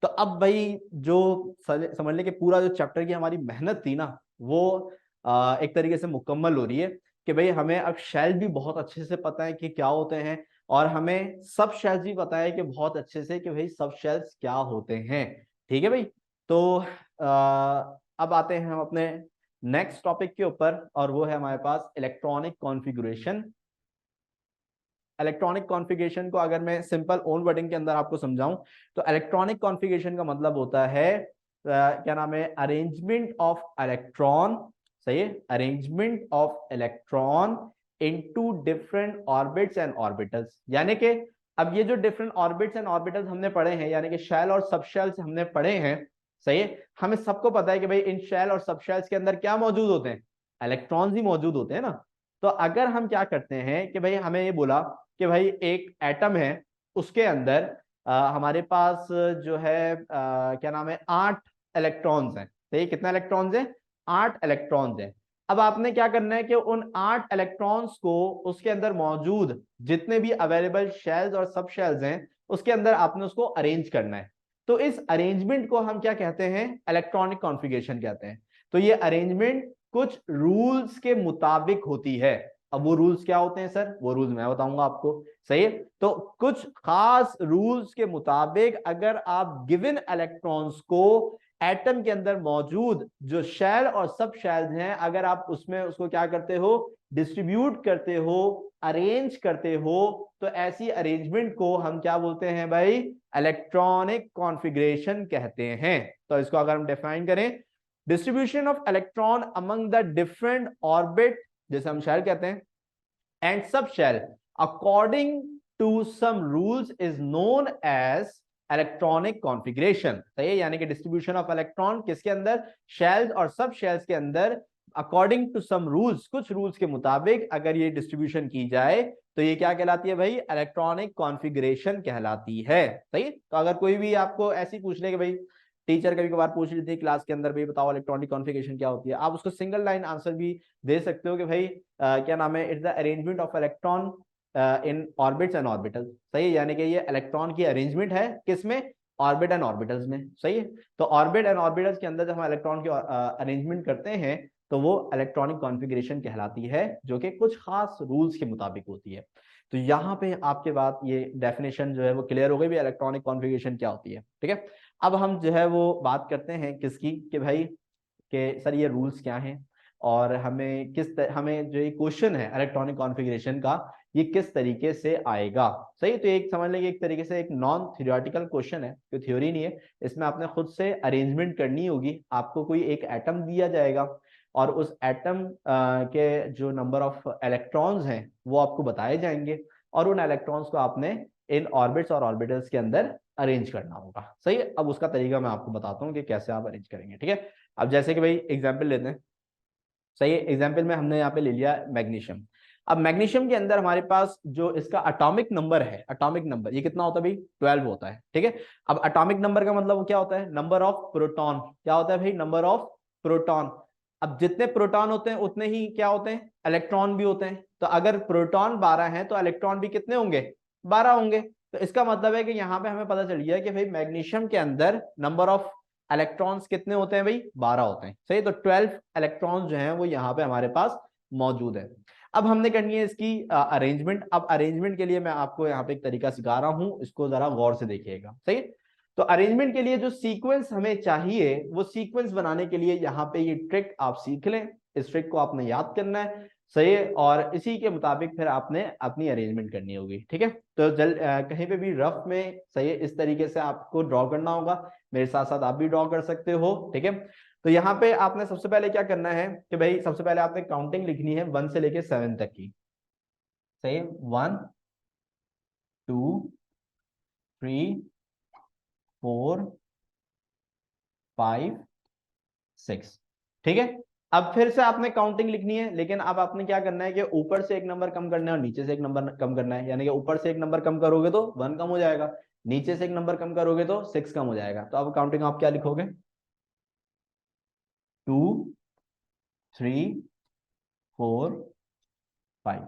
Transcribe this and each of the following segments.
तो अब भाई जो समझ ले कि पूरा जो चैप्टर की हमारी मेहनत थी ना, वो एक तरीके से मुकम्मल हो रही है कि भाई हमें अब शेल भी बहुत अच्छे से पता है कि क्या होते हैं, और हमें सब शेल्स भी पता है कि बहुत अच्छे से कि भाई सब शेल्स क्या होते हैं। ठीक है भाई। तो अब आते हैं हम अपने नेक्स्ट टॉपिक के ऊपर, और वो है हमारे पास इलेक्ट्रॉनिक कॉन्फ़िगरेशन। इलेक्ट्रॉनिक कॉन्फ़िगरेशन को अगर मैं सिंपल ओन वर्डिंग के अंदर आपको समझाऊं, तो इलेक्ट्रॉनिक कॉन्फ़िगरेशन का मतलब होता है क्या नाम है, अरेंजमेंट ऑफ इलेक्ट्रॉन। सही है, arrangement of electron into different orbits and orbitals. यानी कि अब ये जो डिफरेंट ऑर्बिट्स एंड ऑर्बिटल्स हमने पढ़े हैं, यानी कि शेल और सब शेल्स हमने पढ़े हैं। सही है, हमें सबको पता है कि भाई इन शेल और सब शेल्स के अंदर क्या मौजूद होते हैं, इलेक्ट्रॉन्स ही मौजूद होते हैं ना। तो अगर हम क्या करते हैं कि भाई हमें ये बोला कि भाई एक एटम है, उसके अंदर हमारे पास जो है क्या नाम है, 8 इलेक्ट्रॉन्स हैं। सही, कितना इलेक्ट्रॉन्स हैं, 8 इलेक्ट्रॉन्स हैं। अब आपने क्या करना है कि उन 8 इलेक्ट्रॉन्स को उसके अंदर मौजूद जितने भी अवेलेबल शेल्स और सब शेल्स हैं उसके अंदर आपने उसको अरेंज करना है। तो इस अरेंजमेंट को हम क्या कहते हैं, इलेक्ट्रॉनिक कॉन्फ़िगरेशन कहते हैं। तो ये अरेंजमेंट कुछ रूल्स के मुताबिक होती है। अब वो रूल्स क्या होते हैं सर, वो रूल्स मैं बताऊंगा आपको। सही है, तो कुछ खास रूल्स के मुताबिक अगर आप गिवन इलेक्ट्रॉन्स को एटम के अंदर मौजूद जो शेल और सब शेल्स हैं, अगर आप उसमें उसको क्या करते हो, डिस्ट्रीब्यूट करते हो, अरेंज करते हो, तो ऐसी अरेंजमेंट को हम क्या बोलते हैं भाई, इलेक्ट्रॉनिक कॉन्फ़िगरेशन कहते हैं। तो इसको अगर हम डिफाइन करें, distribution of electron among the different orbit, जैसे हम शेल कहते हैं, एंड सब shell according to some rules is known as electronic configuration. सही है, यानी कि डिस्ट्रीब्यूशन ऑफ इलेक्ट्रॉन किसके अंदर, शेल्स और सब शेल्स के अंदर, अकॉर्डिंग टू सम रूल्स, कुछ रूल्स के मुताबिक अगर ये डिस्ट्रीब्यूशन की जाए तो ये क्या कहलाती है भाई, इलेक्ट्रॉनिक कॉन्फ़िगरेशन कहलाती है। सही। तो अगर कोई भी आपको ऐसी पूछ ले कि भाई, टीचर कभी कभार पूछ रही थी क्लास के अंदर, भाई बताओ इलेक्ट्रॉनिक कॉन्फ़िगरेशन क्या होती है, आप उसको सिंगल लाइन आंसर भी दे सकते हो कि भाई क्या नाम है, it's the arrangement of electron in orbits and orbitals. सही है, यानी कि ये इलेक्ट्रॉन की अरेंजमेंट है किसमें, ऑर्बिट एंड ऑर्बिटल्स में। सही है, तो ऑर्बिट एंड ऑर्बिटल्स के अंदर जब हम इलेक्ट्रॉन की अरेंजमेंट करते हैं तो वो इलेक्ट्रॉनिक कॉन्फ़िगरेशन कहलाती है, जो कि कुछ खास रूल्स के मुताबिक होती है। तो यहाँ पे आपके बात ये डेफिनेशन जो है वो क्लियर हो गई भी, इलेक्ट्रॉनिक कॉन्फ़िगरेशन क्या होती है। ठीक है, अब हम जो है वो बात करते हैं किसकी, कि भाई कि सर ये रूल्स क्या हैं, और हमें हमें जो ये क्वेश्चन है इलेक्ट्रॉनिक कॉन्फ़िगरेशन का, ये किस तरीके से आएगा। सही, तो एक समझ लेंगे एक तरीके से एक नॉन थियोरेटिकल क्वेश्चन है, कोई थ्योरी नहीं है। इसमें आपने खुद से अरेंजमेंट करनी होगी। आपको कोई एक एटम दिया जाएगा और उस एटम के जो नंबर ऑफ इलेक्ट्रॉन्स हैं वो आपको बताए जाएंगे, और उन इलेक्ट्रॉन्स को आपने इन ऑर्बिट्स और ऑर्बिटल्स के अंदर अरेंज करना होगा। सही है, अब उसका तरीका मैं आपको बताता हूँ कि कैसे आप अरेंज करेंगे। ठीक है, अब जैसे कि भाई एग्जाम्पल लेते हैं। सही है, एग्जाम्पल में हमने यहाँ पे ले लिया मैग्नीशियम। अब मैग्नीशियम के अंदर हमारे पास जो इसका एटॉमिक नंबर है, एटॉमिक नंबर ये कितना होता है भाई, 12 होता है। ठीक है, अब एटॉमिक नंबर का मतलब क्या होता है, नंबर ऑफ प्रोटॉन। क्या होता है भाई, नंबर ऑफ प्रोटॉन। अब जितने प्रोटॉन होते हैं उतने ही क्या होते हैं, इलेक्ट्रॉन भी होते हैं। तो अगर प्रोटॉन 12 हैं तो इलेक्ट्रॉन भी कितने होंगे, 12 होंगे। तो इसका मतलब है कि यहाँ पे हमें पता चल गया कि भाई मैग्नीशियम के अंदर नंबर ऑफ इलेक्ट्रॉन्स कितने होते हैं भाई, 12 होते हैं। सही, तो 12 इलेक्ट्रॉन्स जो हैं वो यहाँ पे हमारे पास मौजूद है। अब हमने करनी है इसकी अरेंजमेंट। अब अरेंजमेंट के लिए मैं आपको यहाँ पे एक तरीका सिखा रहा हूँ, इसको जरा गौर से देखिएगा। सही, तो अरेंजमेंट के लिए जो सीक्वेंस हमें चाहिए, वो सीक्वेंस बनाने के लिए यहाँ पे ये ट्रिक आप सीख लें। इस ट्रिक को आपने याद करना है। सही है, और इसी के मुताबिक फिर आपने अपनी अरेंजमेंट करनी होगी। ठीक है, तो कहीं पे भी रफ में, सही है, इस तरीके से आपको ड्रॉ करना होगा। मेरे साथ साथ आप भी ड्रॉ कर सकते हो। ठीक है, तो यहाँ पे आपने सबसे पहले क्या करना है कि भाई सबसे पहले आपने काउंटिंग लिखनी है 1 से लेके 7 तक की। सही, 1 2 3 4 5 6। ठीक है, अब फिर से आपने काउंटिंग लिखनी है, लेकिन अब आपने क्या करना है कि ऊपर से एक नंबर कम करना है और नीचे से एक नंबर कम करना है। यानी कि ऊपर से एक नंबर कम करोगे तो 1 कम हो जाएगा, नीचे से एक नंबर कम करोगे तो 6 कम हो जाएगा। तो अब काउंटिंग आप क्या लिखोगे, 2 3 4 5।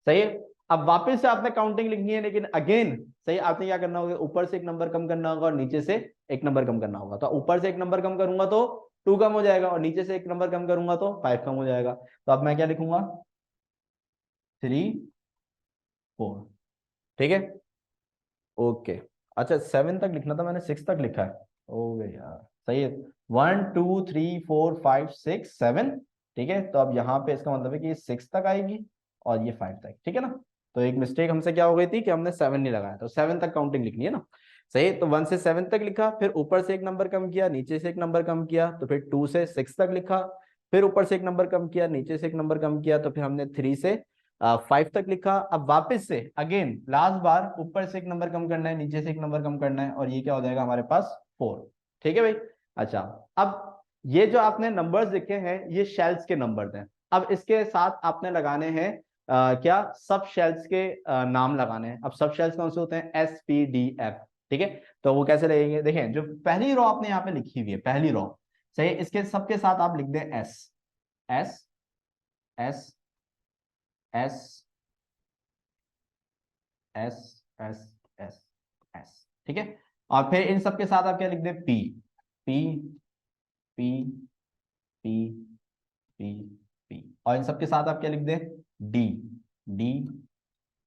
सही है, अब वापस से आपने काउंटिंग लिखनी है, लेकिन अगेन सही आपने क्या करना होगा, ऊपर से एक नंबर कम करना होगा और नीचे से एक नंबर कम करना होगा। तो ऊपर से एक नंबर कम करूंगा तो 2 कम हो जाएगा, और नीचे से एक नंबर कम करूंगा तो 5 कम हो जाएगा। तो अब मैं क्या लिखूंगा, 3 4। ठीक है, ओके। अच्छा 7 तक लिखना था, मैंने 6 तक लिखा है। ओ गए यार, सही है। 1 2 3 4 5 6 7। ठीक है, तो अब यहाँ पे इसका मतलब है कि ये 6 तक आएगी और ये 5 तक, ठीक है ना। तो एक मिस्टेक हमसे क्या हो गई थी कि हमने 7 नहीं लगाया, तो 7 तक काउंटिंग लिखनी है ना। सही, तो 1 से 7 तक लिखा, फिर ऊपर से एक नंबर कम किया, नीचे से एक नंबर कम किया, तो फिर 2 से 6 तक लिखा, फिर ऊपर से एक नंबर कम किया, नीचे से एक नंबर कम किया, तो फिर हमने 3 से 5 तक लिखा। अब वापस से अगेन लास्ट बार ऊपर से एक नंबर कम करना है, नीचे से एक नंबर कम करना है, और ये क्या हो जाएगा हमारे पास 4। ठीक है भाई। अच्छा, अब ये जो आपने नंबर्स लिखे हैं ये शेल्स के नंबर्स हैं। अब इसके साथ आपने लगाने हैं क्या, सब शेल्स के नाम लगाने हैं। अब सब शेल्स कौन से होते हैं, SPDF। ठीक है, तो वो कैसे लगेंगे, देखें जो पहली रो आपने यहाँ पे लिखी हुई है, पहली रो सही, इसके सबके साथ आप लिख दें S S S S S S S S. ठीक है, और फिर इन सब के साथ आप क्या लिख दें, P P P P P P, और इन सब के साथ आप क्या लिख दें, डी डी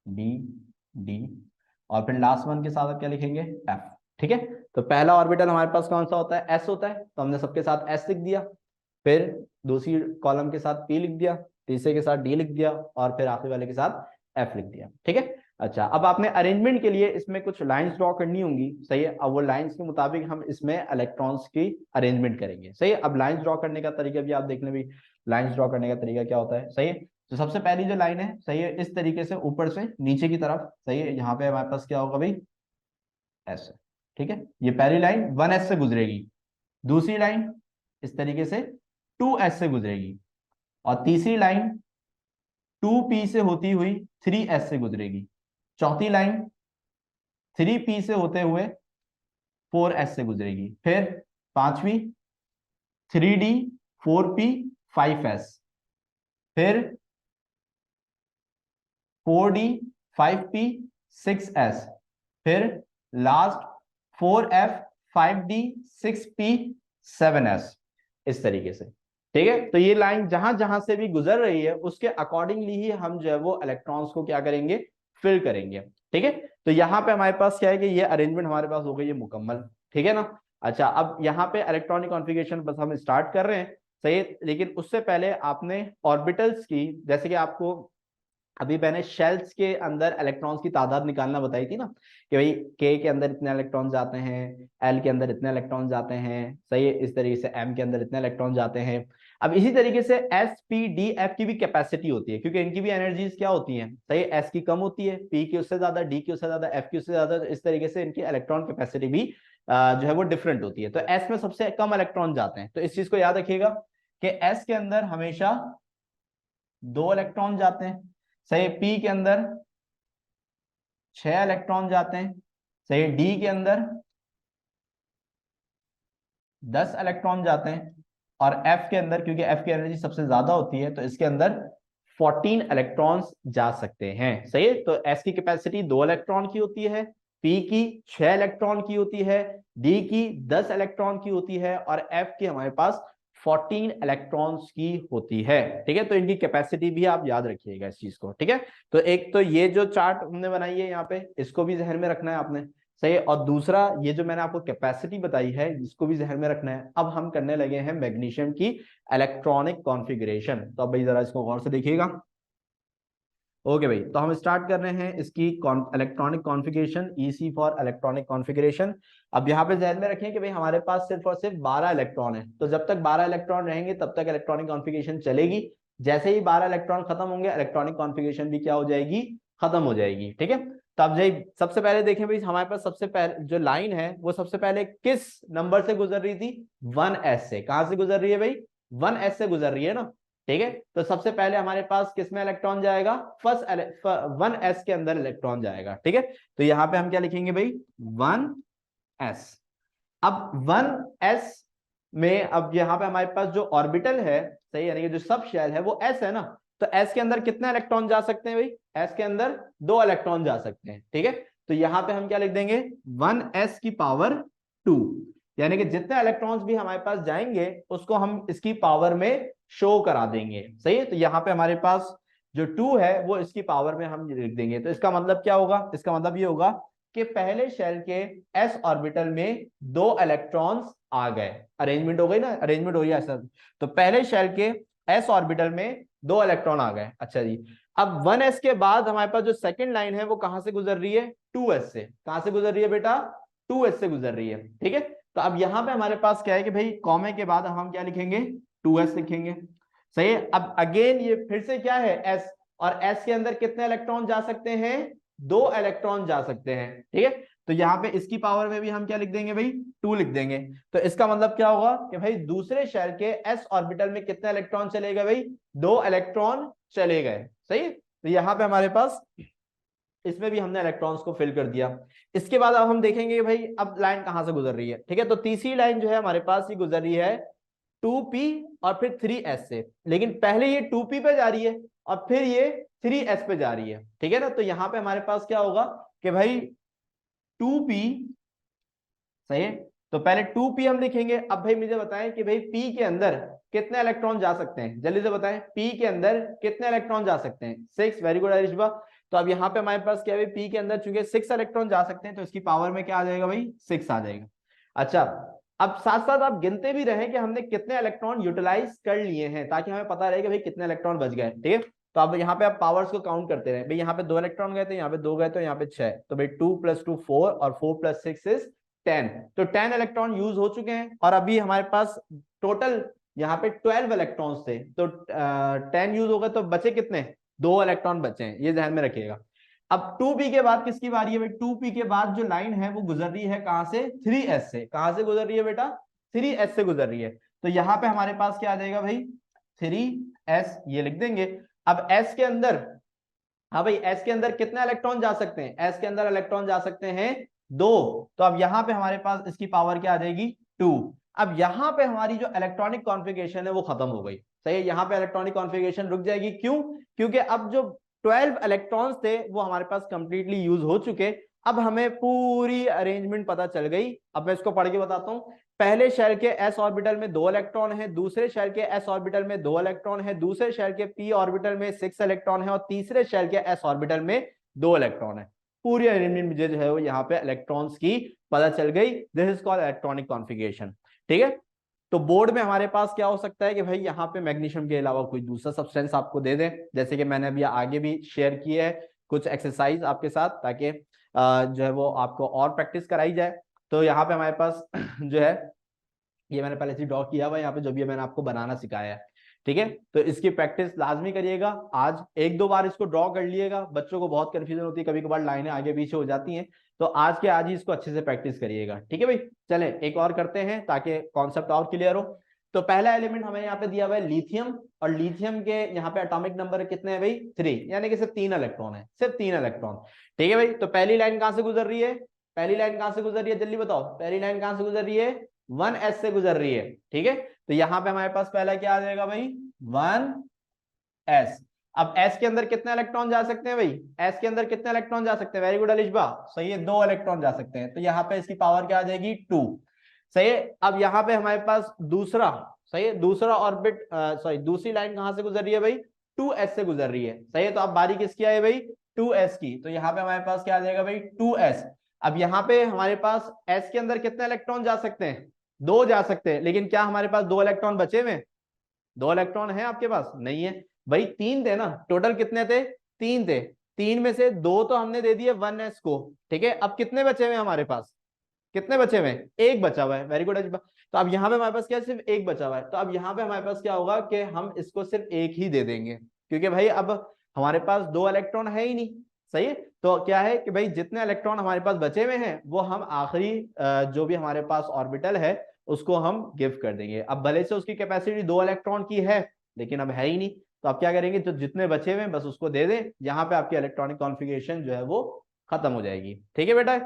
डी डी, और फिर लास्ट वन के साथ आप क्या लिखेंगे, एफ। ठीक है, तो पहला ऑर्बिटल हमारे पास कौन सा होता है, एस होता है, तो हमने सबके साथ एस लिख दिया, फिर दूसरी कॉलम के साथ पी लिख दिया, तीसरे के साथ डी लिख दिया, और फिर आखिरी वाले के साथ एफ लिख दिया। ठीक है, अच्छा अब आपने अरेंजमेंट के लिए इसमें कुछ लाइंस ड्रॉ करनी होंगी, सही है। अब वो लाइंस के मुताबिक हम इसमें इलेक्ट्रॉन्स की अरेंजमेंट करेंगे, सही है। अब लाइंस ड्रॉ करने का तरीका भी आप देख लें भी, लाइंस ड्रॉ करने का तरीका क्या होता है, सही है। तो सबसे पहली जो लाइन है, सही है, इस तरीके से ऊपर से नीचे की तरफ, सही है, यहाँ पे हमारे पास क्या होगा भाई, एस। ठीक है, ये पहली लाइन 1s से गुजरेगी, दूसरी लाइन इस तरीके से 2s से गुजरेगी, और तीसरी लाइन 2p से होती हुई 3s से गुजरेगी, चौथी लाइन 3p से होते हुए 4s से गुजरेगी, फिर पांचवी 3d 4p 5s, फिर 4d 5p 6s, फिर last 4f 5d 6p 7s, इस तरीके से। ठीक है, तो ये लाइन जहां जहां से भी गुजर रही है उसके अकॉर्डिंगली ही हम जो है वो इलेक्ट्रॉन्स को क्या करेंगे, फिल करेंगे। ठीक है, तो यहाँ पे हमारे पास क्या है कि ये अरेंजमेंट हमारे पास हो गई है मुकम्मल। ठीक है ना। अच्छा, अब यहाँ पे इलेक्ट्रॉनिक कॉन्फ़िगरेशन बस हम स्टार्ट कर रहे हैं, सही, लेकिन उससे पहले आपने ऑर्बिटल्स की, जैसे कि आपको अभी मैंने शेल्स के अंदर इलेक्ट्रॉन्स की तादाद निकालना बताई थी ना, कि भाई के अंदर इतने इलेक्ट्रॉन जाते हैं, एल के अंदर इतने इलेक्ट्रॉन जाते हैं, सही है, इस तरीके से एम के अंदर इतने इलेक्ट्रॉन जाते हैं। अब इसी तरीके से एस पी डी एफ की भी कैपेसिटी होती है, क्योंकि इनकी भी एनर्जीज क्या होती हैं, सही, एस की कम होती है, पी की उससे ज्यादा, डी की उससे ज्यादा, एफ की उससे ज्यादा, इस तरीके से इनकी इलेक्ट्रॉन कैपेसिटी भी जो है वो डिफरेंट होती है। तो एस में सबसे कम इलेक्ट्रॉन जाते हैं, तो इस चीज को याद रखिएगा कि एस के अंदर हमेशा 2 इलेक्ट्रॉन जाते हैं, सही, पी के अंदर 6 इलेक्ट्रॉन जाते हैं, सही, डी के अंदर 10 इलेक्ट्रॉन जाते हैं, और एफ के अंदर, क्योंकि एफ की एनर्जी सबसे ज्यादा होती है, तो इसके अंदर 14 इलेक्ट्रॉन्स जा सकते हैं, सही है। तो एस की कैपेसिटी 2 इलेक्ट्रॉन की होती है, पी की 6 इलेक्ट्रॉन की होती है, डी की 10 इलेक्ट्रॉन की होती है, और एफ की हमारे पास 14 इलेक्ट्रॉन्स की होती है। ठीक है, तो इनकी कैपेसिटी भी आप याद रखिएगा इस चीज को। ठीक है, तो एक तो ये जो चार्ट हमने बनाई है यहाँ पे, इसको भी जहन में रखना है आपने, सही है। और दूसरा ये जो मैंने आपको कैपेसिटी बताई है इसको भी जहन में रखना है। अब हम करने लगे हैं मैग्नीशियम की इलेक्ट्रॉनिक कॉन्फ़िगरेशन, तो अब भाई जरा इसको गौर से देखिएगा। ओके भाई, तो हम स्टार्ट कर रहे हैं इसकी electronic configuration, EC for electronic configuration. अब यहाँ पे ध्यान में रखें कि भाई हमारे पास सिर्फ और सिर्फ 12 इलेक्ट्रॉन है, तो जब तक 12 इलेक्ट्रॉन रहेंगे तब तक इलेक्ट्रॉनिक कॉन्फ़िगरेशन चलेगी। जैसे ही 12 इलेक्ट्रॉन खत्म होंगे इलेक्ट्रॉनिक कॉन्फ़िगरेशन भी क्या हो जाएगी, खत्म हो जाएगी। ठीक है, तो अब जब सबसे पहले देखें भाई हमारे पास सबसे पहले जो लाइन है वो सबसे पहले किस नंबर से गुजर रही थी, 1s से। कहां से गुजर रही है भाई, 1s से गुजर रही है ना। ठीक है, तो सबसे पहले हमारे पास किसमें इलेक्ट्रॉन जाएगा, फर्स्ट 1s के अंदर इलेक्ट्रॉन जाएगा। ठीक है, तो यहां पे हम क्या लिखेंगे भाई, 1s। अब 1s में अब यहां पे हमारे पास जो ऑर्बिटल है, सही, यानी कि जो सब शेल है वो s है ना, तो एस के अंदर कितने इलेक्ट्रॉन जा सकते हैं भाई, एस के अंदर 2 इलेक्ट्रॉन जा सकते हैं, ठीक है। तो यहां पे हम क्या लिख देंगे 1s की पावर 2, यानी कि जितने इलेक्ट्रॉन्स भी हमारे पास जाएंगे उसको हम इसकी पावर में शो करा देंगे, सही है। तो यहाँ पे हमारे पास जो 2 है वो इसकी पावर में हम लिख देंगे। तो इसका मतलब क्या होगा, इसका मतलब ये होगा कि पहले शेल के s ऑर्बिटल में 2 इलेक्ट्रॉन्स आ गए, अरेंजमेंट हो गई ना, अरेंजमेंट हो गई ऐसा। तो पहले शेल के s ऑर्बिटल में 2 इलेक्ट्रॉन आ गए। अच्छा जी, अब 1s के बाद हमारे पास जो सेकंड लाइन है वो कहां से गुजर रही है, 2s से। कहां से गुजर रही है बेटा, 2s से गुजर रही है, ठीक है। तो अब यहां पे हमारे पास क्या है कि भाई कॉमे के बाद हम क्या लिखेंगे, 2s लिखेंगे, सही है। अब अगेन ये फिर से क्या है s, और s के अंदर कितने इलेक्ट्रॉन जा सकते हैं, 2 इलेक्ट्रॉन जा सकते हैं, ठीक है। तो यहाँ पे इसकी पावर में भी हम क्या लिख देंगे भाई, 2 लिख देंगे। तो इसका मतलब क्या होगा कि भाई दूसरे शेल के s ऑर्बिटल में कितने इलेक्ट्रॉन चले गए भाई, 2 इलेक्ट्रॉन चले गए, सही है। तो यहाँ पे हमारे पास इसमें भी हमने इलेक्ट्रॉन्स को फिल कर दिया। इसके बाद अब हम देखेंगे भाई अब लाइन कहां से गुजर रही है, ठीक है। तो तीसरी लाइन जो है हमारे पास ये गुजर रही है 2p और फिर 3s से, लेकिन पहले ये 2p पे जा रही है और फिर ये 3s पे जा रही है, ठीक है ना। तो यहां पे हमारे पास क्या होगा कि भाई 2p, सही है। तो पहले 2p हम लिखेंगे। अब भाई मुझे बताएं कि भाई p के अंदर कितने इलेक्ट्रॉन जा सकते हैं, जल्दी से बताएं, p के अंदर कितने इलेक्ट्रॉन जा सकते हैं, 6। Very good Arishba. तो अब यहाँ पे हमारे पास क्या है, p के अंदर चूंकि 6 इलेक्ट्रॉन जा सकते हैं तो इसकी पावर में क्या आ जाएगा भाई, 6 आ जाएगा। अच्छा, अब साथ साथ आप गिनते भी रहे कि हमने कितने इलेक्ट्रॉन यूटिलाइज कर लिए हैं, ताकि हमें पता रहे कि भाई कितने इलेक्ट्रॉन बच गए, ठीक है। तो अब यहाँ पे आप पावर्स को काउंट करते रहे, भाई यहाँ पे 2 इलेक्ट्रॉन गए थे, यहाँ पे 2 गए थे, यहाँ पे 6, तो भाई 2 + 2 4 और 4 + 6 इज 10। तो 10 इलेक्ट्रॉन यूज हो चुके हैं और अभी हमारे पास टोटल यहाँ पे 12 इलेक्ट्रॉन्स थे, तो 10 यूज हो गए, तो बचे कितने, 2 इलेक्ट्रॉन बचे हैं, ये ध्यान में रखिएगा। अब 2p के बाद किसकी बारी है भाई, 2p के बाद जो लाइन है वो गुजर रही है कहां से, 3s से। कहां से गुजर रही है बेटा, 3s से गुजर रही है। तो यहां पे हमारे पास क्या आ जाएगा भाई, 3s, ये लिख देंगे। अब s के अंदर, हाँ भाई s के अंदर कितने इलेक्ट्रॉन जा सकते हैं, s के अंदर इलेक्ट्रॉन जा सकते हैं 2। तो अब यहां पे हमारे पास इसकी पावर क्या आ जाएगी, 2। अब यहां पे हमारी जो इलेक्ट्रॉनिक कॉन्फ़िगरेशन है वो खत्म हो गई, सही है। यहां पे इलेक्ट्रॉनिक कॉन्फ़िगरेशन रुक जाएगी, क्यों, क्योंकि अब जो 12 इलेक्ट्रॉन्स थे वो हमारे पास कंप्लीटली यूज हो चुके। अब हमें पूरी अरेंजमेंट पता चल गई। अब मैं इसको पढ़ के बताता हूं। पहले शेल के s ऑर्बिटल में 2 इलेक्ट्रॉन है, दूसरे शेल के s ऑर्बिटल में 2 इलेक्ट्रॉन है, दूसरे शेल के p ऑर्बिटल में 6 इलेक्ट्रॉन है और तीसरे शेल के s ऑर्बिटल में 2 इलेक्ट्रॉन है। पूरी अरेंजमेंट मुझे जो है वो यहाँ पे इलेक्ट्रॉन्स की पता चल गई। This is called electronic configuration, ठीक है। तो बोर्ड में हमारे पास क्या हो सकता है कि भाई यहाँ पे मैग्नीशियम के अलावा कोई दूसरा सब्सटेंस आपको दे दें, जैसे कि मैंने अभी आगे भी शेयर किया है कुछ एक्सरसाइज आपके साथ, ताकि जो है वो आपको और प्रैक्टिस कराई जाए। तो यहाँ पे हमारे पास जो है ये मैंने पहले से ड्रॉ किया हुआ है यहाँ पे, जो भी मैंने आपको बनाना सिखाया है, ठीक है। तो इसकी प्रैक्टिस लाजमी करिएगा। आज 1-2 बार इसको ड्रॉ कर लिएगा, बच्चों को बहुत कंफ्यूजन होती है, कभी कभार लाइनें आगे पीछे हो जाती हैं, तो आज के आज ही इसको अच्छे से प्रैक्टिस करिएगा, ठीक है भाई। चले एक और करते हैं ताकि कॉन्सेप्ट और क्लियर हो। तो पहला एलिमेंट हमें यहाँ पे दिया हुआ है लिथियम, और लिथियम के यहाँ पे एटॉमिक नंबर कितने हैं भाई, 3, यानी कि सिर्फ 3 इलेक्ट्रॉन है, सिर्फ 3 इलेक्ट्रॉन, ठीक है भाई। तो पहली लाइन कहां से गुजर रही है, पहली लाइन कहां से गुजर रही है, जल्दी बताओ, पहली लाइन कहां से गुजर रही है, 1s से गुजर रही है, ठीक है। तो यहां पे हमारे पास पहला क्या आ जाएगा भाई, 1s। अब s के अंदर कितने इलेक्ट्रॉन जा सकते हैं भाई, s के अंदर कितने इलेक्ट्रॉन जा सकते हैं, वेरी गुड अलिशबा, सही है, 2 इलेक्ट्रॉन जा सकते हैं। तो यहाँ पे इसकी पावर क्या आ जाएगी, 2, सही है। अब यहाँ पे हमारे पास दूसरा, सही है, दूसरा ऑर्बिट, सॉरी दूसरी लाइन कहां से गुजर रही है भाई, 2s से गुजर रही है, सही है। तो अब बारी किसकी आई भाई, 2s की। तो यहाँ पे हमारे पास क्या आ जाएगा भाई, 2s। अब यहाँ पे हमारे पास s के अंदर कितने इलेक्ट्रॉन जा सकते हैं, 2 जा सकते हैं, लेकिन क्या हमारे पास 2 इलेक्ट्रॉन बचे हुए, 2 इलेक्ट्रॉन है आपके पास, नहीं है भाई, 3 थे ना, टोटल कितने थे, 3 थे, 3 में से 2 तो हमने दे दिए 1s को, ठीक है। अब कितने बचे हुए हमारे पास, कितने बचे हुए, एक बचा हुआ है, वेरी गुड। तो अब यहाँ पे हमारे पास क्या, सिर्फ एक बचा हुआ है। तो अब यहाँ पे हमारे पास क्या होगा कि हम इसको सिर्फ एक ही दे देंगे, क्योंकि भाई अब हमारे पास 2 इलेक्ट्रॉन है ही नहीं, सही है। तो क्या है कि भाई जितने इलेक्ट्रॉन हमारे पास बचे हुए हैं वो हम आखिरी जो भी हमारे पास ऑर्बिटल है उसको हम गिव कर देंगे। अब भले से उसकी कैपेसिटी 2 इलेक्ट्रॉन की है, लेकिन अब है ही नहीं, तो आप क्या करेंगे, जो जितने बचे हुए हैं बस उसको दे दें। यहाँ पे आपकी इलेक्ट्रॉनिक कॉन्फ़िगरेशन जो है वो खत्म हो जाएगी, ठीक है बेटा।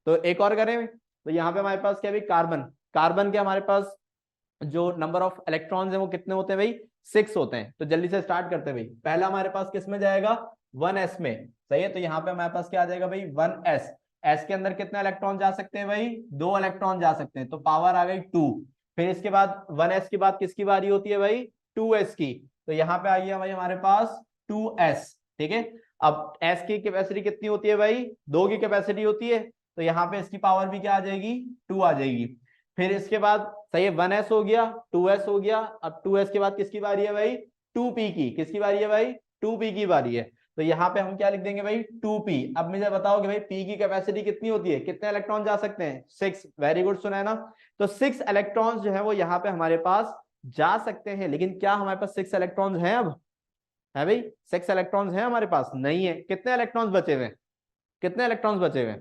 तो एक और करें, तो यहाँ पे हमारे पास क्या है, कार्बन, कार्बन के हमारे पास जो नंबर ऑफ इलेक्ट्रॉन्स हैं वो कितने होते हैं भाई, 6 होते हैं। तो जल्दी से स्टार्ट करते हैं भाई। पहला हमारे पास किस में जाएगा, 1s में, सही है। तो यहाँ पे हमारे पास क्या आ जाएगा भाई, 1s। एस के अंदर कितने इलेक्ट्रॉन जा सकते हैं भाई, 2 इलेक्ट्रॉन जा सकते हैं, तो पावर आ गई 2। फिर इसके बाद 1s के बाद किसकी बारी होती है भाई, 2s की। तो यहाँ पे आ गया भाई हमारे पास 2s, ठीक है। अब s की कैपेसिटी कितनी होती है भाई, 2 की कैपेसिटी होती है, तो यहाँ पे इसकी पावर भी क्या आ जाएगी, 2 आ जाएगी। फिर इसके बाद सही है, 1s हो गया, 2s हो गया। अब 2s के बाद किसकी बारी है भाई, 2p की। किसकी बारी है भाई, 2p की बारी है। तो यहाँ पे हम क्या लिख देंगे भाई, 2p। अब मुझे बताओ कि भाई p की कैपेसिटी कितनी होती है, कितने इलेक्ट्रॉन जा सकते हैं, 6। वेरी गुड, सुना है ना। तो 6 इलेक्ट्रॉन्स जो है वो यहाँ पे हमारे पास जा सकते हैं। लेकिन क्या हमारे पास 6 इलेक्ट्रॉन्स हैं अब, है भाई, 6 इलेक्ट्रॉन्स हैं हमारे पास, नहीं है। कितने इलेक्ट्रॉन्स बचे हुए, कितने इलेक्ट्रॉन्स बचे हुए,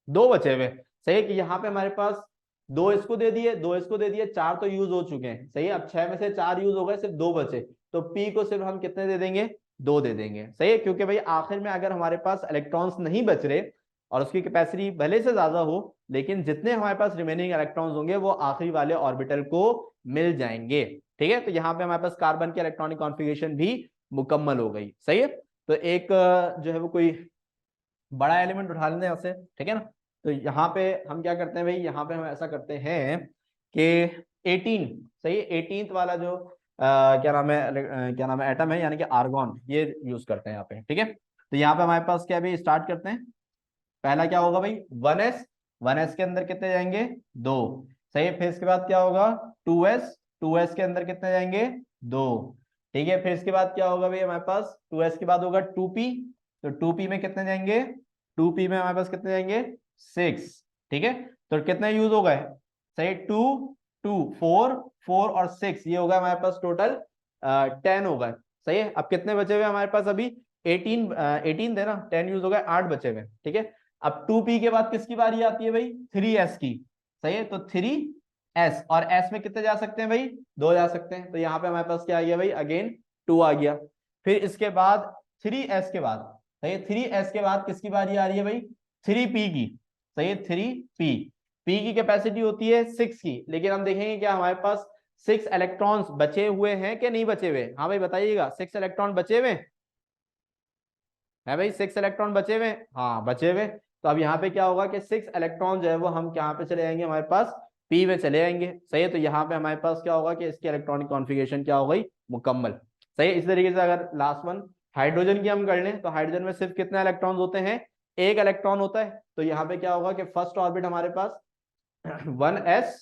2 बचे हुए। सही है कि यहाँ पे हमारे पास 2 इसको दे दिए, 2 इसको दे दिए, 4 तो यूज हो चुके हैं, सही है। अब 6 में से 4 यूज हो गए, सिर्फ 2 बचे। तो पी को सिर्फ हम कितने दे देंगे, 2 दे देंगे, सही है। क्योंकि भाई आखिर में अगर हमारे पास इलेक्ट्रॉन्स नहीं बच रहे और उसकी कैपेसिटी भले से ज्यादा हो, लेकिन जितने हमारे पास रिमेनिंग इलेक्ट्रॉन्स होंगे वो आखिरी वाले ऑर्बिटल को मिल जाएंगे, ठीक है। तो यहाँ पे हमारे पास कार्बन की इलेक्ट्रॉनिक कॉन्फ़िगरेशन भी मुकम्मल हो गई, सही है। तो एक जो है वो कोई बड़ा एलिमेंट उठा लेते हैं यहाँ से, ठीक है ना। तो यहाँ पे हम क्या करते हैं भाई, यहाँ पे हम ऐसा करते हैं कि 18, सही है, 18th वाला जो क्या नाम है, क्या नाम है, एटम है, यानी कि आर्गॉन, ये यूज करते हैं यहाँ पे, ठीक है। तो यहाँ पे हमारे पास क्या भी स्टार्ट करते हैं। पहला क्या होगा भाई, 1s। 1s के अंदर कितने जाएंगे, 2, सही है। फिर इसके बाद क्या होगा, 2s। 2s के अंदर कितने जाएंगे, 2, ठीक है। फिर इसके बाद क्या होगा भाई हमारे पास, 2s के बाद होगा 2p। तो 2p में कितने जाएंगे, 2p में हमारे पास कितने जाएंगे, 6, ठीक है। तो कितने यूज हो गए, सही, 2 2 4 4 और 6, ये होगा हमारे पास टोटल 10 हो गए, सही है। अब कितने बचे हुए हमारे पास अभी, 18 थे ना, 10 यूज हो गए, 8 बचे हुए, ठीक है। अब 2p के बाद किसकी बारी आती है भाई, 3s की, सही है। तो 3s, और s में कितने जा सकते हैं भाई, 2 जा सकते हैं। तो यहाँ पे हमारे पास क्या आ गया भाई, अगेन 2 आ गया। फिर इसके बाद 3s के बाद, सही है, 3s के बाद किसकी बारी आ रही है भाई, 3p की, सही है, 3p। p की कैपेसिटी होती है 6 की, लेकिन हम देखेंगे क्या हमारे पास 6 इलेक्ट्रॉन्स बचे हुए हैं कि नहीं बचे हुए, हाँ भाई बताइएगा, 6 इलेक्ट्रॉन बचे हुए है भाई, 6 इलेक्ट्रॉन बचे हुए, हाँ बचे हुए। तो अब यहाँ पे क्या होगा कि 6 इलेक्ट्रॉन जो है वो हम कहाँ पे चले जाएंगे, हमारे पास पी में चले जाएंगे, सही है। तो यहाँ पे हमारे पास क्या होगा कि इसकी इलेक्ट्रॉनिक कॉन्फ़िगरेशन क्या हो गई, मुकम्मल, सही है। इस तरीके से अगर लास्ट वन हाइड्रोजन की हम कर लें, तो हाइड्रोजन में सिर्फ कितने इलेक्ट्रॉन होते हैं, एक इलेक्ट्रॉन होता है। तो यहाँ पे क्या होगा कि फर्स्ट ऑर्बिट हमारे पास 1s,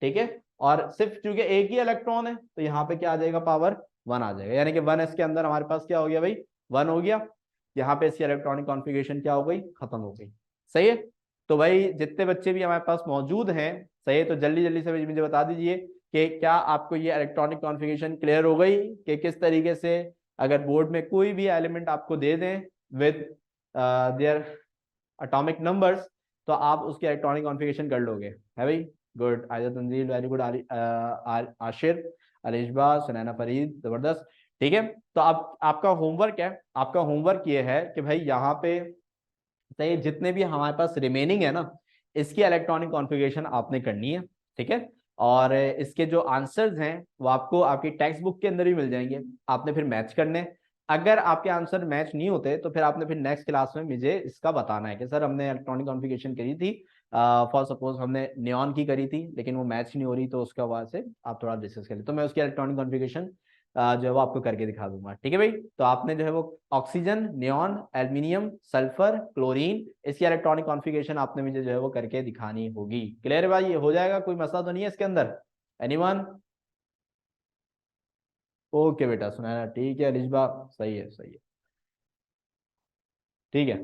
ठीक है, और सिर्फ चूंकि एक ही इलेक्ट्रॉन है, तो यहाँ पे क्या आ जाएगा, पावर 1 आ जाएगा, यानी कि 1s के अंदर हमारे पास क्या हो गया भाई, 1 हो गया। यहाँ पे इसकी इलेक्ट्रॉनिक कॉन्फ़िगरेशन क्या हो गई, खत्म हो गई, सही है। तो भाई जितने बच्चे भी हमारे पास मौजूद हैं, सही है, तो जल्दी जल्दी से मुझे बता दीजिए कि क्या आपको ये इलेक्ट्रॉनिक कॉन्फ़िगरेशन क्लियर हो गई, कि किस तरीके से अगर बोर्ड में कोई भी एलिमेंट आपको दे दें विद देयर एटॉमिक नंबर्स, तो आप उसकी इलेक्ट्रॉनिक कॉन्फ़िगरेशन कर लोगे, है भाई। गुड, आयदा तंजील, वेरी गुड, आशिर, अलिशबा, सुनैना फरीद, जबरदस्त, ठीक है। तो अब आपका होमवर्क है, आपका होमवर्क ये है कि भाई यहाँ पे सही जितने भी हमारे पास रिमेनिंग है ना, इसकी इलेक्ट्रॉनिक कॉन्फ़िगरेशन आपने करनी है, ठीक है। और इसके जो आंसर्स हैं वो आपको आपकी टेक्स्ट बुक के अंदर ही मिल जाएंगे, आपने फिर मैच करने। अगर आपके आंसर मैच नहीं होते तो फिर आपने फिर नेक्स्ट क्लास में मुझे इसका बताना है कि सर हमने इलेक्ट्रॉनिक कॉन्फ़िगरेशन करी थी, फॉर सपोज हमने नियॉन की करी थी लेकिन वो मैच नहीं हो रही, तो उसके बाद से आप थोड़ा डिस्कस करें, तो मैं उसकी इलेक्ट्रॉनिक कॉन्फ़िगरेशन जो है वो आपको करके दिखा दूंगा, ठीक है भाई। तो आपने जो है वो oxygen, neon, aluminium, sulphur, chlorine, इसकी इलेक्ट्रॉनिक कॉन्फ़िगरेशन आपने मुझे जो है वो करके दिखानी होगी। क्लियर है भाई, ये हो जाएगा, कोई मसला तो नहीं है इसके अंदर, एनीवन। ओके बेटा, सुना, ठीक है, अलिशबा, सही है, सही है, ठीक है।